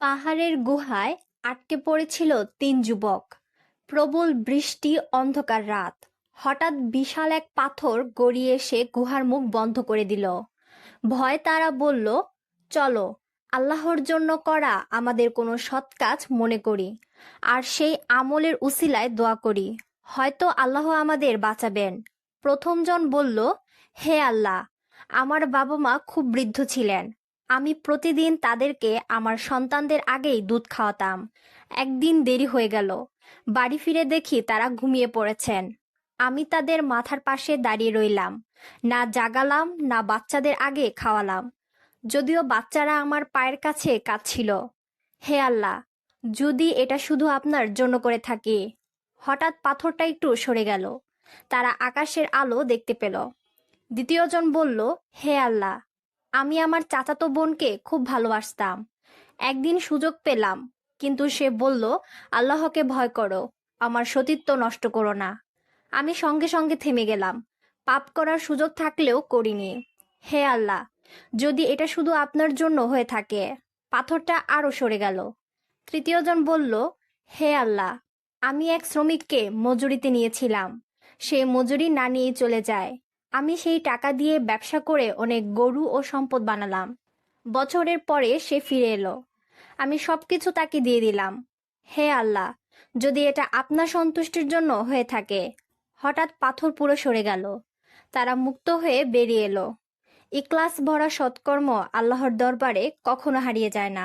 পাহাড়ের গুহায় আটকে পড়েছিল ৩ যুবক। প্রবল বৃষ্টি, অন্ধকার রাত। হঠাৎ বিশাল এক পাথর গড়িয়ে এসে গুহার মুখ বন্ধ করে দিল। ভয়ে তারা বলল, চলো আল্লাহর জন্য করা আমাদের কোনো সৎ কাজ মনে করি, আর সেই আমলের উসিলায় দোয়া করি, হয়তো আল্লাহ আমাদের বাঁচাবেন। প্রথম জন বলল, হে আল্লাহ, আমার বাবা মা খুব বৃদ্ধ ছিলেন। আমি প্রতিদিন তাদেরকে আমার সন্তানদের আগেই দুধ খাওয়াতাম। একদিন দেরি হয়ে গেল, বাড়ি ফিরে দেখি তারা ঘুমিয়ে পড়েছেন। আমি তাদের মাথার পাশে দাঁড়িয়ে রইলাম, না জাগালাম না বাচ্চাদের আগে খাওয়ালাম, যদিও বাচ্চারা আমার পায়ের কাছে কাঁদছিল। হে আল্লাহ, যদি এটা শুধু আপনার জন্য করে থাকি। হঠাৎ পাথরটা একটু সরে গেল, তারা আকাশের আলো দেখতে পেল। দ্বিতীয়জন বলল, হে আল্লাহ, আমি আমার চাচাতো বোনকে খুব ভালোবাসতাম। একদিন সুযোগ পেলাম, কিন্তু সে বলল, আল্লাহকে ভয় করো, আমার সতীত্ব নষ্ট করো না। আমি সঙ্গে সঙ্গে থেমে গেলাম, পাপ করার সুযোগ থাকলেও করিনি। হে আল্লাহ, যদি এটা শুধু আপনার জন্য হয়ে থাকে। পাথরটা আরো সরে গেল। তৃতীয়জন বলল, হে আল্লাহ, আমি এক শ্রমিককে মজুরিতে নিয়েছিলাম, সে মজুরি না নিয়ে চলে যায়। আমি সেই টাকা দিয়ে ব্যবসা করে অনেক গরু ও সম্পদ বানালাম। বছরের পরে সে ফিরে এলো, আমি সবকিছু তাকে দিয়ে দিলাম। হে আল্লাহ, যদি এটা আপনার সন্তুষ্টির জন্য হয়ে থাকে। হঠাৎ পাথর পুরো সরে গেল, তারা মুক্ত হয়ে বেরিয়ে এলো। ইখলাস ভরা সৎকর্ম আল্লাহর দরবারে কখনো হারিয়ে যায় না।